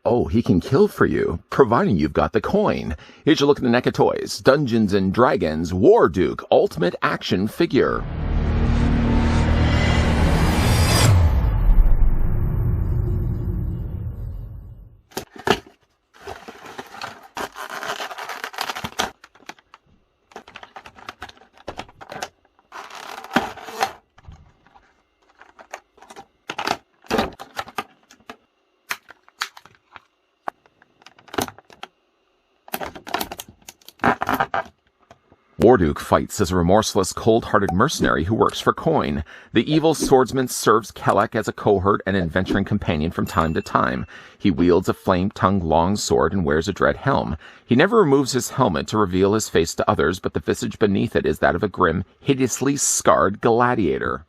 Oh, he can kill for you, providing you've got the coin. Here's your look at the NECA Toys Dungeons & Dragons Warduke Ultimate Action Figure. Warduke fights as a remorseless, cold-hearted mercenary who works for coin. The evil swordsman serves Kelek as a cohort and adventuring companion from time to time. He wields a flame-tongued long sword and wears a dread helm. He never removes his helmet to reveal his face to others, but the visage beneath it is that of a grim, hideously scarred gladiator.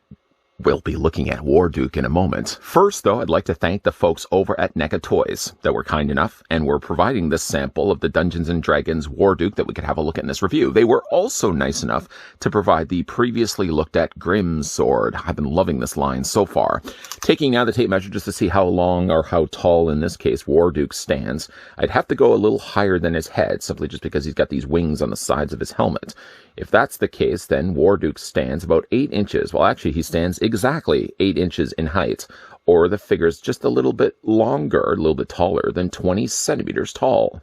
We'll be looking at Warduke in a moment. First, though, I'd like to thank the folks over at NECA Toys that were kind enough and were providing this sample of the Dungeons & Dragons Warduke that we could have a look at in this review. They were also nice enough to provide the previously looked at Grim Sword. I've been loving this line so far. Taking now the tape measure just to see how long or how tall, in this case, Warduke stands, I'd have to go a little higher than his head, simply just because he's got these wings on the sides of his helmet. If that's the case, then Warduke stands about 8 inches. Well, actually, he stands exactly 8 inches in height, or the figure's just a little bit longer, a little bit taller than 20 centimeters tall.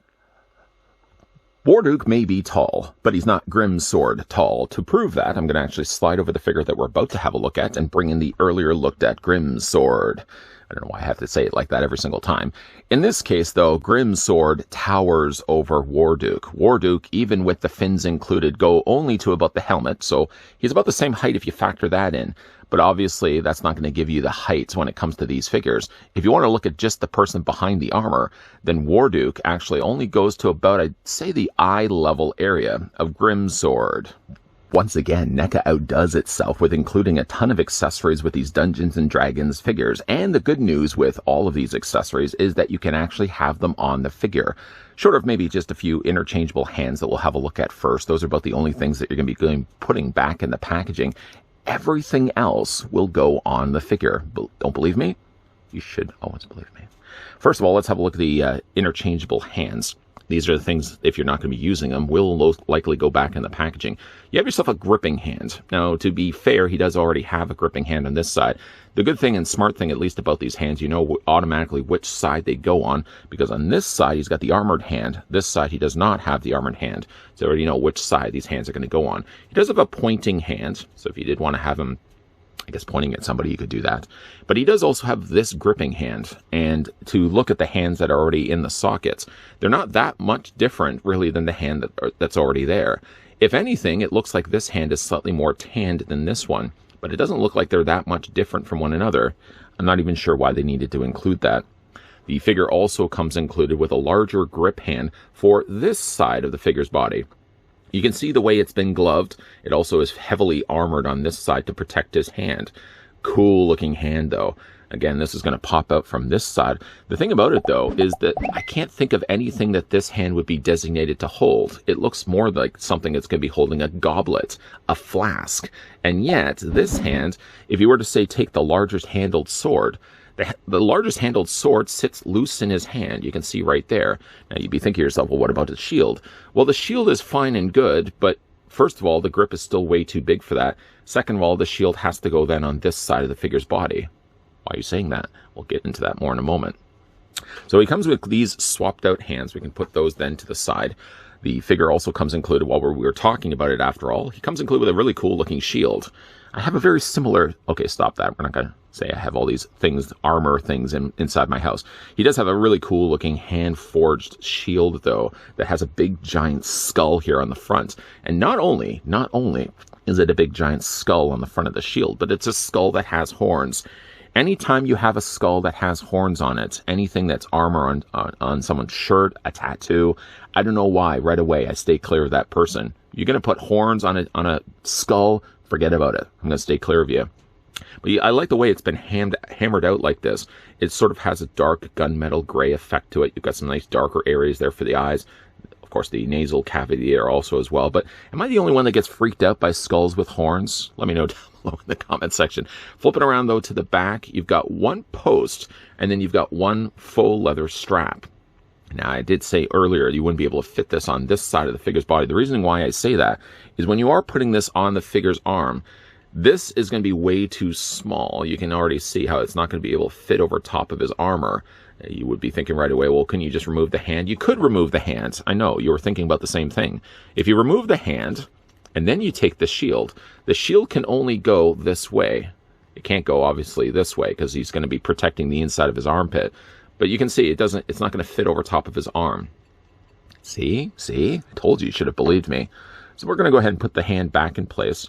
Warduke may be tall, but he's not Grim Sword tall. To prove that, I'm going to actually slide over the figure that we're about to have a look at and bring in the earlier looked at Grim Sword. I don't know why I have to say it like that every single time. In this case, though, Grim Sword towers over Warduke. Warduke, even with the fins included, go only to about the helmet, so he's about the same height if you factor that in. But obviously, that's not going to give you the height when it comes to these figures. If you want to look at just the person behind the armor, then Warduke actually only goes to about, I'd say, the eye level area of Grim Sword. Once again, NECA outdoes itself with including a ton of accessories with these Dungeons & Dragons figures, and the good news with all of these accessories is that you can actually have them on the figure. Short of maybe just a few interchangeable hands that we'll have a look at first, those are about the only things that you're going to be putting back in the packaging. Everything else will go on the figure. Don't believe me? You should always believe me. First of all, let's have a look at the interchangeable hands. These are the things, if you're not going to be using them, will most likely go back in the packaging. You have yourself a gripping hand. Now, to be fair, he does already have a gripping hand on this side. The good thing and smart thing, at least about these hands, you know automatically which side they go on, because on this side, he's got the armored hand. This side, he does not have the armored hand. So you already know which side these hands are going to go on. He does have a pointing hand, so if you did want to have him, I guess, pointing at somebody, you could do that. But he does also have this gripping hand. And to look at the hands that are already in the sockets, they're not that much different, really, than the hand that's already there. If anything, it looks like this hand is slightly more tanned than this one. But it doesn't look like they're that much different from one another. I'm not even sure why they needed to include that. The figure also comes included with a larger grip hand for this side of the figure's body. You can see the way it's been gloved. It also is heavily armored on this side to protect his hand. Cool looking hand, though. Again, this is going to pop out from this side. The thing about it, though, is that I can't think of anything that this hand would be designated to hold. It looks more like something that's going to be holding a goblet, a flask. And yet, this hand, if you were to say take the largest handled sword, the largest handled sword sits loose in his hand. You can see right there. Now, you'd be thinking to yourself, well, what about the shield? Well, the shield is fine and good, but first of all, the grip is still way too big for that. Second of all, the shield has to go then on this side of the figure's body. Why are you saying that? We'll get into that more in a moment. So he comes with these swapped out hands. We can put those then to the side. The figure also comes included, while we were talking about it after all, he comes included with a really cool looking shield. I have a very similar, okay, stop that. We're not going to say I have all these things, armor things inside my house. He does have a really cool looking hand forged shield, though, that has a big giant skull here on the front. And not only is it a big giant skull on the front of the shield, but it's a skull that has horns. Anytime you have a skull that has horns on it, anything that's armor on someone's shirt, a tattoo, I don't know why, right away I stay clear of that person. You're going to put horns on a skull, forget about it. I'm going to stay clear of you. But I like the way it's been hammered out like this. It sort of has a dark gunmetal gray effect to it. You've got some nice darker areas there for the eyes. Of course, the nasal cavity there also as well. But am I the only one that gets freaked out by skulls with horns? Let me know down below in the comment section. Flipping around, though, to the back, you've got one post, and then you've got one faux leather strap. Now, I did say earlier you wouldn't be able to fit this on this side of the figure's body. The reason why I say that is when you are putting this on the figure's arm, this is going to be way too small. You can already see how it's not going to be able to fit over top of his armor. You would be thinking right away, well, can you just remove the hand? You could remove the hand. I know, you were thinking about the same thing. If you remove the hand, and then you take the shield can only go this way. It can't go, obviously, this way, because he's going to be protecting the inside of his armpit. But you can see it's not going to fit over top of his arm. See? I told you should have believed me. So we're going to go ahead and put the hand back in place.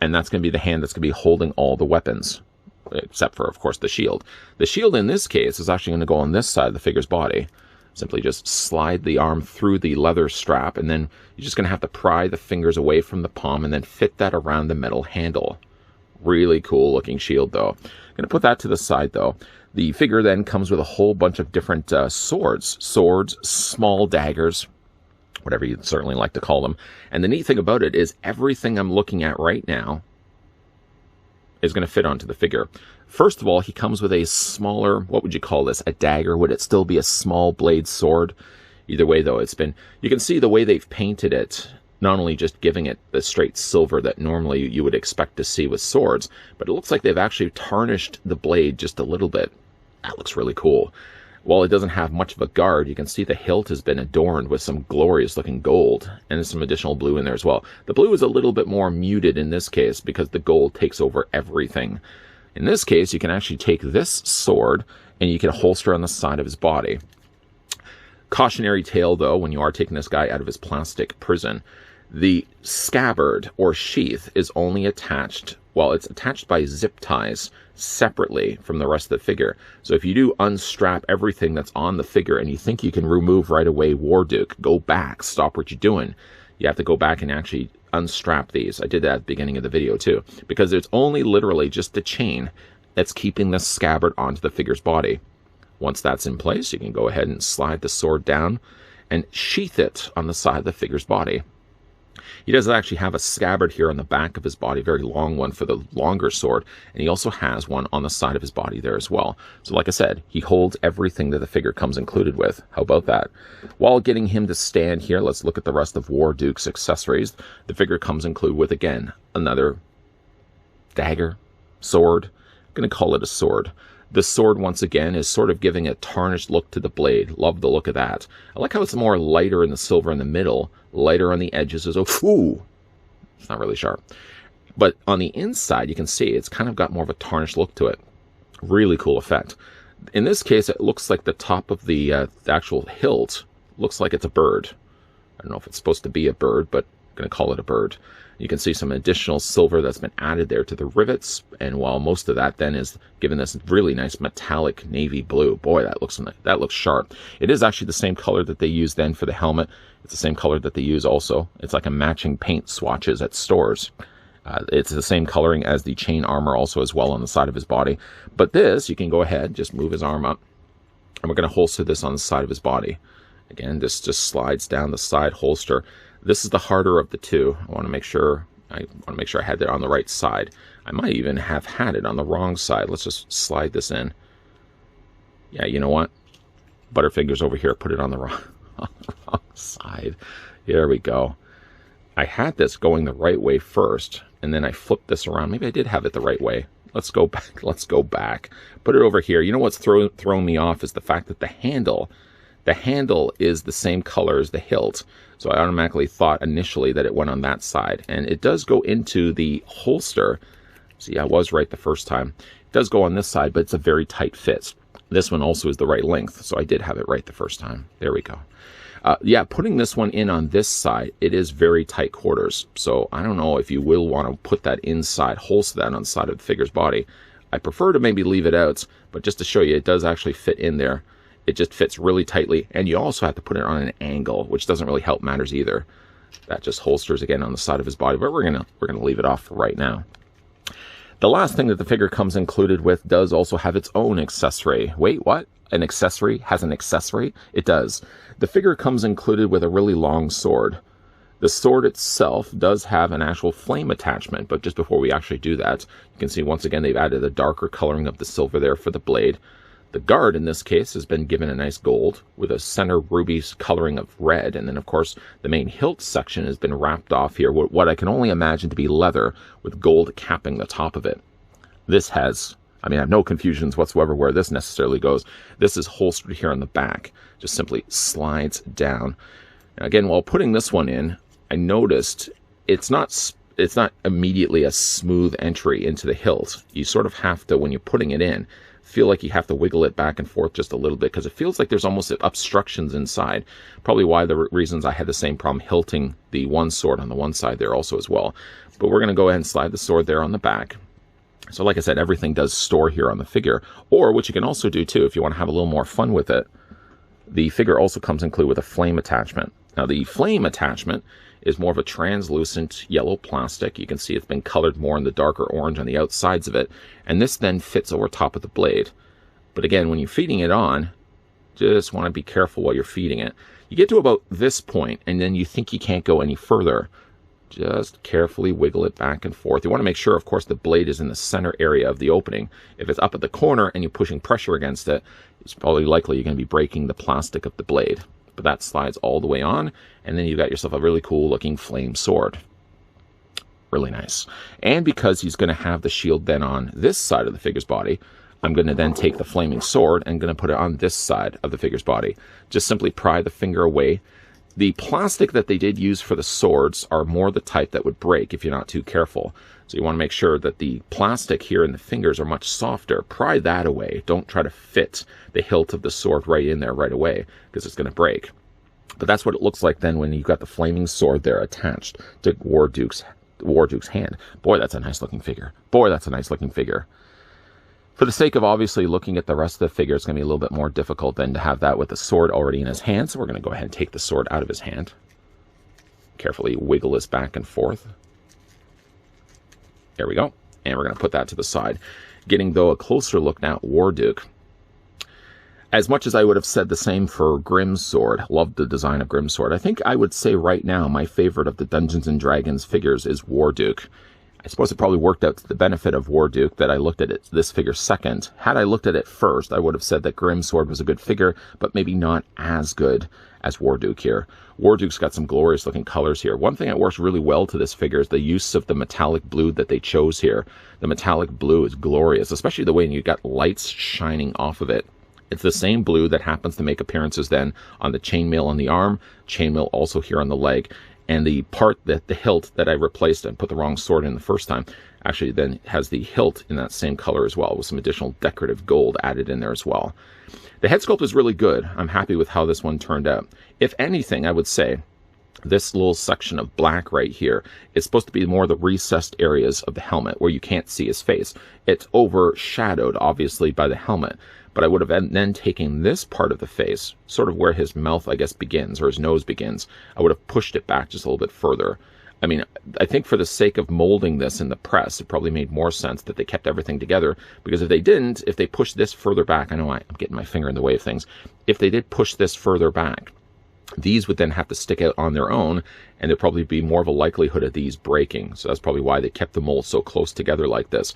And that's going to be the hand that's going to be holding all the weapons, except for, of course, the shield. The shield in this case is actually going to go on this side of the figure's body. Simply just slide the arm through the leather strap, and then you're just going to have to pry the fingers away from the palm and then fit that around the metal handle. Really cool looking shield, though. I'm going to put that to the side, though. The figure then comes with a whole bunch of different swords, small daggers, whatever you'd certainly like to call them. And the neat thing about it is everything I'm looking at right now is going to fit onto the figure. First of all, he comes with a smaller, what would you call this, a dagger? Would it still be a small blade sword? Either way, though, you can see the way they've painted it, not only just giving it the straight silver that normally you would expect to see with swords, but it looks like they've actually tarnished the blade just a little bit. That looks really cool. While it doesn't have much of a guard, you can see the hilt has been adorned with some glorious looking gold, and there's some additional blue in there as well. The blue is a little bit more muted in this case because the gold takes over everything. In this case, you can actually take this sword and you can holster on the side of his body. Cautionary tale, though, when you are taking this guy out of his plastic prison, the scabbard or sheath is only attached, well, it's attached by zip ties separately from the rest of the figure. So if you do unstrap everything that's on the figure and you think you can remove right away Warduke, go back, stop what you're doing. You have to go back and actually unstrap these. I did that at the beginning of the video too, because it's only literally just the chain that's keeping the scabbard onto the figure's body. Once that's in place, you can go ahead and slide the sword down and sheath it on the side of the figure's body. He does actually have a scabbard here on the back of his body, very long one for the longer sword, and he also has one on the side of his body there as well. So like I said, he holds everything that the figure comes included with. How about that? While getting him to stand here, let's look at the rest of Warduke's accessories. The figure comes included with, again, another dagger, sword. I'm going to call it a sword. The sword, once again, is sort of giving a tarnished look to the blade. Love the look of that. I like how it's more lighter in the silver in the middle, lighter on the edges. Ooh, it's not really sharp. But on the inside, you can see it's kind of got more of a tarnished look to it. Really cool effect. In this case, it looks like the top of the actual hilt looks like it's a bird. I don't know if it's supposed to be a bird, but I'm going to call it a bird. You can see some additional silver that's been added there to the rivets, and while most of that then is given this really nice metallic navy blue. Boy, that looks sharp. It is actually the same color that they use then for the helmet. It's the same color that they use also. It's like a matching paint swatches at stores. It's the same coloring as the chain armor also as well on the side of his body. But this, you can go ahead, just move his arm up, and we're going to holster this on the side of his body. Again, this just slides down the side holster. This is the harder of the two. I want to make sure I had it on the right side. I might even have had it on the wrong side. Let's just slide this in. Yeah, you know what? Butterfingers over here. Put it on the wrong side. There we go. I had this going the right way first, and then I flipped this around. Maybe I did have it the right way. Let's go back. Let's go back. Put it over here. You know what's throwing me off is the fact that the handle is the same color as the hilt. So I automatically thought initially that it went on that side. And it does go into the holster. See, I was right the first time. It does go on this side, but it's a very tight fit. This one also is the right length, so I did have it right the first time. There we go. Yeah, putting this one in on this side, it is very tight quarters. So I don't know if you will want to put that inside, holster that on the side of the figure's body. I prefer to maybe leave it out, but just to show you, it does actually fit in there. It just fits really tightly, and you also have to put it on an angle, which doesn't really help matters either. That just holsters again on the side of his body, but we're gonna leave it off for right now. The last thing that the figure comes included with does also have its own accessory. Wait, what? An accessory has an accessory? It does. The figure comes included with a really long sword. The sword itself does have an actual flame attachment, but just before we actually do that, you can see once again they've added a darker coloring of the silver there for the blade. The guard in this case has been given a nice gold with a center ruby coloring of red, and then of course the main hilt section has been wrapped off here with what I can only imagine to be leather with gold capping the top of it. This has, I have no confusions whatsoever where this necessarily goes. This is holstered here on the back, just simply slides down. And again, while putting this one in, I noticed it's not immediately a smooth entry into the hilt. You sort of have to, when you're putting it in, feel like you have to wiggle it back and forth just a little bit because it feels like there's almost obstructions inside. Probably why the reasons I had the same problem hilting the one sword on the one side there also as well. But we're going to go ahead and slide the sword there on the back. So like I said, everything does store here on the figure. Or what you can also do too, if you want to have a little more fun with it, the figure also comes included with a flame attachment. Now the flame attachment is more of a translucent yellow plastic. You can see it's been colored more in the darker orange on the outsides of it. And this then fits over top of the blade. But again, when you're feeding it on, just want to be careful while you're feeding it. You get to about this point, and then you think you can't go any further. Just carefully wiggle it back and forth. You want to make sure, of course, the blade is in the center area of the opening. If it's up at the corner and you're pushing pressure against it, it's probably likely you're going to be breaking the plastic of the blade. But that slides all the way on, and then you've got yourself a really cool looking flame sword. Really nice. And because he's going to have the shield then on this side of the figure's body, I'm going to then take the flaming sword and going to put it on this side of the figure's body. Just simply pry the finger away. The plastic that they did use for the swords are more the type that would break if you're not too careful. So you want to make sure that the plastic here in the fingers are much softer. Pry that away. Don't try to fit the hilt of the sword right in there right away, because it's going to break. But that's what it looks like then when you've got the flaming sword there attached to Warduke's hand. Boy, that's a nice looking figure. Boy, that's a nice looking figure. For the sake of obviously looking at the rest of the figure, it's going to be a little bit more difficult than to have that with the sword already in his hand. So we're going to go ahead and take the sword out of his hand. Carefully wiggle this back and forth. There we go. And we're going to put that to the side. Getting, though, a closer look now at Warduke. As much as I would have said the same for Grimm's sword, loved the design of Grimm's sword, I think I would say right now my favorite of the Dungeons & Dragons figures is Warduke. I suppose it probably worked out to the benefit of Warduke that I looked at this figure second. Had I looked at it first, I would have said that Grimm's sword was a good figure, but maybe not as good as Warduke here. Warduke's got some glorious looking colors here. One thing that works really well to this figure is the use of the metallic blue that they chose here. The metallic blue is glorious, especially the way you got lights shining off of it. It's the same blue that happens to make appearances then on the chainmail on the arm, chainmail also here on the leg. And the part that the hilt that I replaced and put the wrong sword in the first time actually then has the hilt in that same color as well, with some additional decorative gold added in there as well. The head sculpt is really good. I'm happy with how this one turned out. If anything, I would say this little section of black right here is supposed to be more the recessed areas of the helmet where you can't see his face. It's overshadowed, obviously, by the helmet. But I would have then taken this part of the face, sort of where his mouth, I guess, begins, or his nose begins. I would have pushed it back just a little bit further. I mean, I think for the sake of molding this in the press, it probably made more sense that they kept everything together. Because if they didn't, if they pushed this further back, I know I'm getting my finger in the way of things. If they did push this further back, these would then have to stick out on their own, and there'd probably be more of a likelihood of these breaking. So that's probably why they kept the mold so close together like this.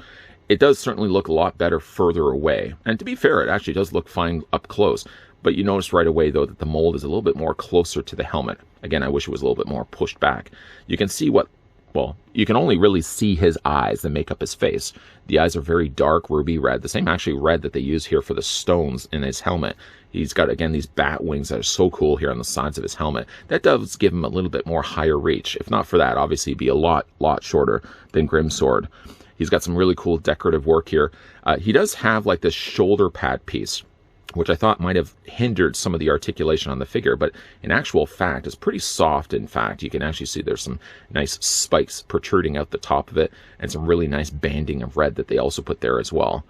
It does certainly look a lot better further away. And to be fair, it actually does look fine up close. But you notice right away, though, that the mold is a little bit more closer to the helmet. Again, I wish it was a little bit more pushed back. You can see well, you can only really see his eyes that make up his face. The eyes are very dark ruby red, the same actually red that they use here for the stones in his helmet. He's got, again, these bat wings that are so cool here on the sides of his helmet. That does give him a little bit more higher reach. If not for that, obviously he'd be a lot shorter than Grimm's sword. He's got some really cool decorative work here. He does have like this shoulder pad piece, which I thought might have hindered some of the articulation on the figure, but in actual fact, it's pretty soft. In fact, you can actually see there's some nice spikes protruding out the top of it, and some really nice banding of red that they also put there as well.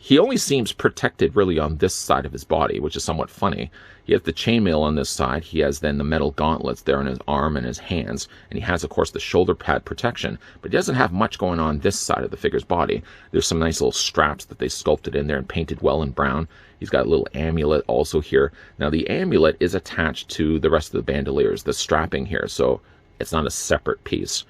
He only seems protected really on this side of his body, which is somewhat funny. He has the chainmail on this side. He has then the metal gauntlets there on his arm and his hands. And he has, of course, the shoulder pad protection. But he doesn't have much going on this side of the figure's body. There's some nice little straps that they sculpted in there and painted well in brown. He's got a little amulet also here. Now, the amulet is attached to the rest of the bandoliers, the strapping here. So It's not a separate piece.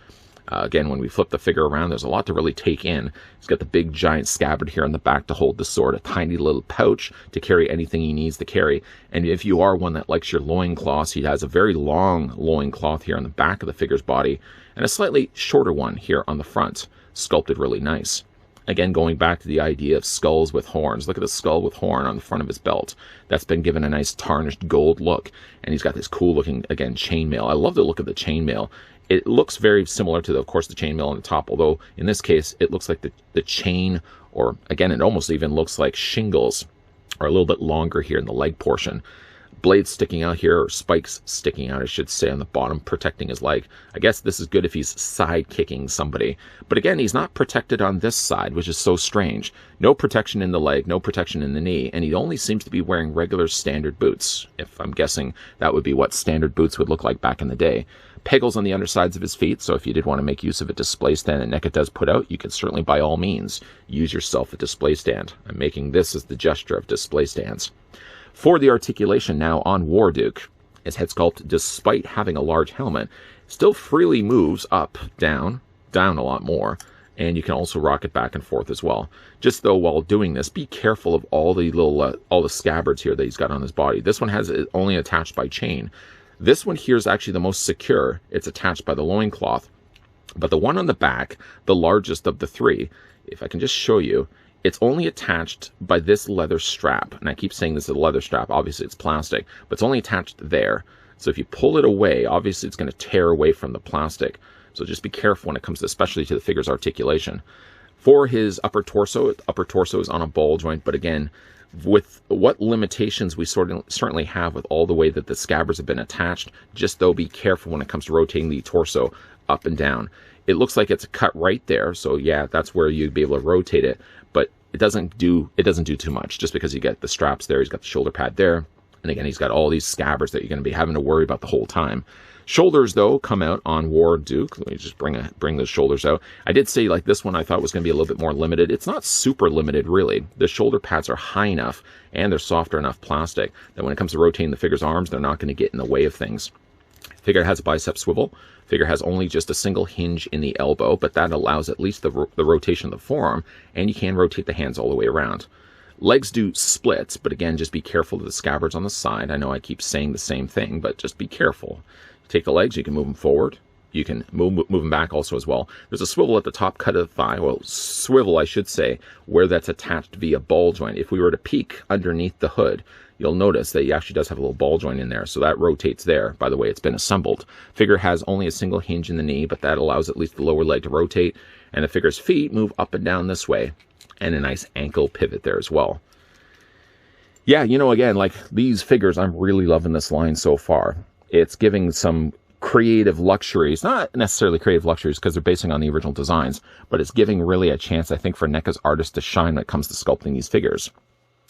Again, when we flip the figure around, there's a lot to really take in. He's got the big giant scabbard here on the back to hold the sword, a tiny little pouch to carry anything he needs to carry. And if you are one that likes your loincloths, he has a very long loincloth here on the back of the figure's body, and a slightly shorter one here on the front, sculpted really nice. Again, going back to the idea of skulls with horns. Look at the skull with horn on the front of his belt. That's been given a nice tarnished gold look. And he's got this cool looking, again, chainmail. I love the look of the chainmail. It looks very similar to, of course, the chainmail on the top, although in this case, it looks like the chain, or again, it almost even looks like shingles, are a little bit longer here in the leg portion. Blades sticking out here, or spikes sticking out, I should say, on the bottom, protecting his leg. I guess this is good if he's side-kicking somebody. But again, he's not protected on this side, which is so strange. No protection in the leg, no protection in the knee, and he only seems to be wearing regular standard boots. If I'm guessing, that would be what standard boots would look like back in the day. Pegels on the undersides of his feet, so if you did want to make use of a display stand that NECA does put out, you can certainly, by all means, use yourself a display stand. I'm making this as the gesture of display stands. For the articulation now on Warduke, his head sculpt, despite having a large helmet, still freely moves up, down a lot more, and you can also rock it back and forth as well. Just though while doing this, be careful of all the little, all the scabbards here that he's got on his body. This one has it only attached by chain. This one here is actually the most secure. It's attached by the loincloth. But the one on the back, the largest of the three, if I can just show you, it's only attached by this leather strap. And I keep saying this is a leather strap. Obviously, it's plastic, but it's only attached there. So if you pull it away, obviously, it's going to tear away from the plastic. So just be careful when it comes to, especially to the figure's articulation. For his upper torso is on a ball joint. But again, with what limitations we certainly have with all the way that the scabbards have been attached, just though be careful when it comes to rotating the torso up and down. It looks like it's cut right there. So yeah, that's where you'd be able to rotate it. But it doesn't do too much, just because you get the straps there, he's got the shoulder pad there, and again, he's got all these scabbards that you're going to be having to worry about the whole time. Shoulders, though, come out on Warduke. Let me just bring those shoulders out. I did say, like, this one I thought was going to be a little bit more limited. It's not super limited, really. The shoulder pads are high enough, and they're softer enough plastic that when it comes to rotating the figure's arms, they're not going to get in the way of things. Figure has a bicep swivel. Figure has only just a single hinge in the elbow, but that allows at least the rotation of the forearm, and you can rotate the hands all the way around. Legs do splits, but again, just be careful of the scabbards on the side. I know I keep saying the same thing, but just be careful. Take the legs, you can move them forward. You can move them back also as well. There's a swivel at the top cut of the thigh, well, swivel, I should say, where that's attached via ball joint. If we were to peek underneath the hood, you'll notice that he actually does have a little ball joint in there, so that rotates there, by the way it's been assembled. Figure has only a single hinge in the knee, but that allows at least the lower leg to rotate, and the figure's feet move up and down this way, and a nice ankle pivot there as well. Yeah, you know, again, like these figures, I'm really loving this line so far. It's giving some creative luxuries, not necessarily creative luxuries because they're basing on the original designs, but it's giving really a chance, I think, for NECA's artists to shine when it comes to sculpting these figures.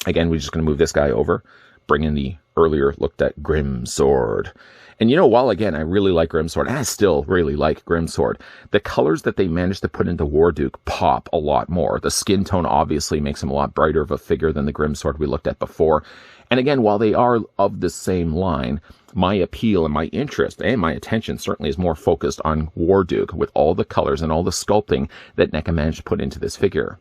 Again, we're just going to move this guy over, bring in the earlier looked at Grim Sword. And you know, while again, I really like Grim Sword, and I still really like Grim Sword, the colors that they managed to put into Warduke pop a lot more. The skin tone obviously makes him a lot brighter of a figure than the Grim Sword we looked at before. And again, while they are of the same line, my appeal and my interest and my attention certainly is more focused on Warduke with all the colors and all the sculpting that NECA managed to put into this figure.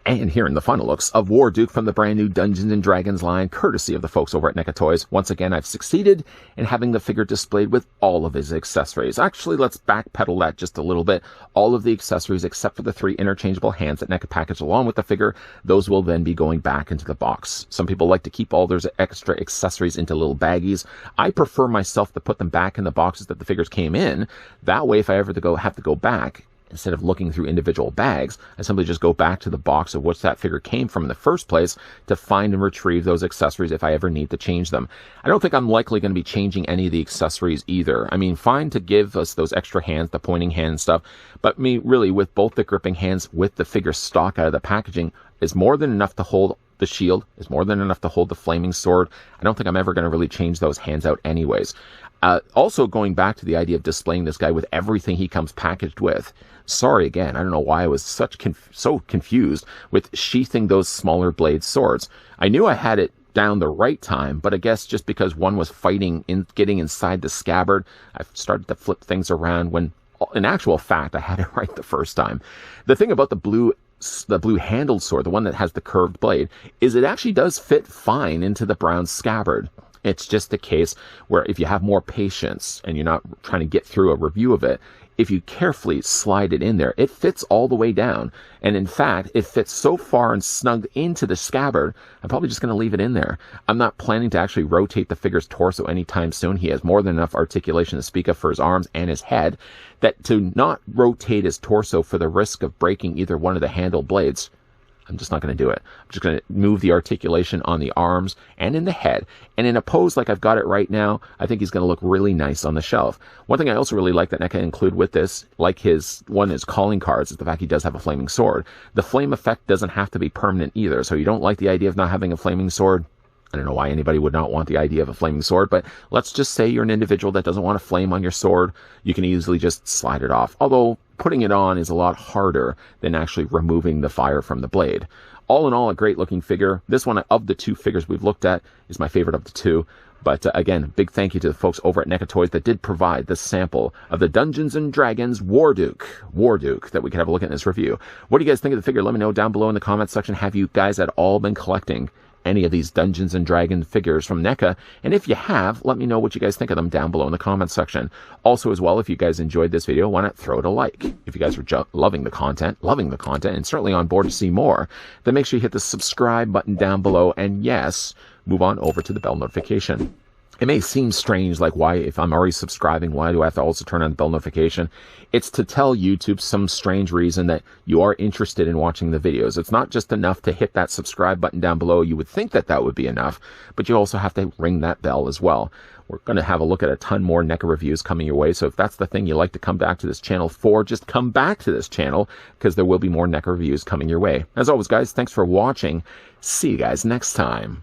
And here in the final looks of Warduke from the brand new Dungeons & Dragons line, courtesy of the folks over at NECA Toys. Once again, I've succeeded in having the figure displayed with all of his accessories. Actually, let's backpedal that just a little bit. All of the accessories, except for the 3 interchangeable hands that NECA packaged along with the figure, those will then be going back into the box. Some people like to keep all their extra accessories into little baggies. I prefer myself to put them back in the boxes that the figures came in. That way, if I ever have to go back, instead of looking through individual bags, I simply just go back to the box of which that figure came from in the first place to find and retrieve those accessories if I ever need to change them. I don't think I'm likely going to be changing any of the accessories either. I mean, fine to give us those extra hands, the pointing hand stuff, but really with both the gripping hands with the figure stock out of the packaging is more than enough to hold the shield, is more than enough to hold the flaming sword. I don't think I'm ever going to really change those hands out anyways. Also going back to the idea of displaying this guy with everything he comes packaged with. Sorry again, I don't know why I was so confused with sheathing those smaller blade swords. I knew I had it down the right time, but I guess just because one was fighting in getting inside the scabbard, I've started to flip things around when in actual fact I had it right the first time. The thing about the blue handled sword, the one that has the curved blade, is it actually does fit fine into the brown scabbard. It's just a case where if you have more patience and you're not trying to get through a review of it, if you carefully slide it in there, it fits all the way down. And in fact, it fits so far and snugged into the scabbard, I'm probably just going to leave it in there. I'm not planning to actually rotate the figure's torso anytime soon. He has more than enough articulation to speak of for his arms and his head, that to not rotate his torso for the risk of breaking either one of the handle blades, I'm just not going to do it. I'm just going to move the articulation on the arms and in the head. And in a pose like I've got it right now, I think he's going to look really nice on the shelf. One thing I also really like that NECA include with this, like his calling cards, is the fact he does have a flaming sword. The flame effect doesn't have to be permanent either. So you don't like the idea of not having a flaming sword? I don't know why anybody would not want the idea of a flaming sword, but let's just say you're an individual that doesn't want a flame on your sword. You can easily just slide it off. Although putting it on is a lot harder than actually removing the fire from the blade. All in all, a great looking figure. This one of the two figures we've looked at is my favorite of the two. But again, big thank you to the folks over at NECA Toys that did provide the sample of the Dungeons & Dragons Warduke that we could have a look at in this review. What do you guys think of the figure? Let me know down below in the comments section. Have you guys at all been collecting any of these Dungeons & Dragons figures from NECA? And if you have, let me know what you guys think of them down below in the comments section. Also as well, if you guys enjoyed this video, why not throw it a like? If you guys are loving the content, and certainly on board to see more, then make sure you hit the subscribe button down below, and yes, move on over to the bell notification. It may seem strange, like why, if I'm already subscribing, why do I have to also turn on the bell notification? It's to tell YouTube some strange reason that you are interested in watching the videos. It's not just enough to hit that subscribe button down below. You would think that that would be enough, but you also have to ring that bell as well. We're going to have a look at a ton more NECA reviews coming your way, so if that's the thing you like to come back to this channel for, just come back to this channel, because there will be more NECA reviews coming your way. As always, guys, thanks for watching. See you guys next time.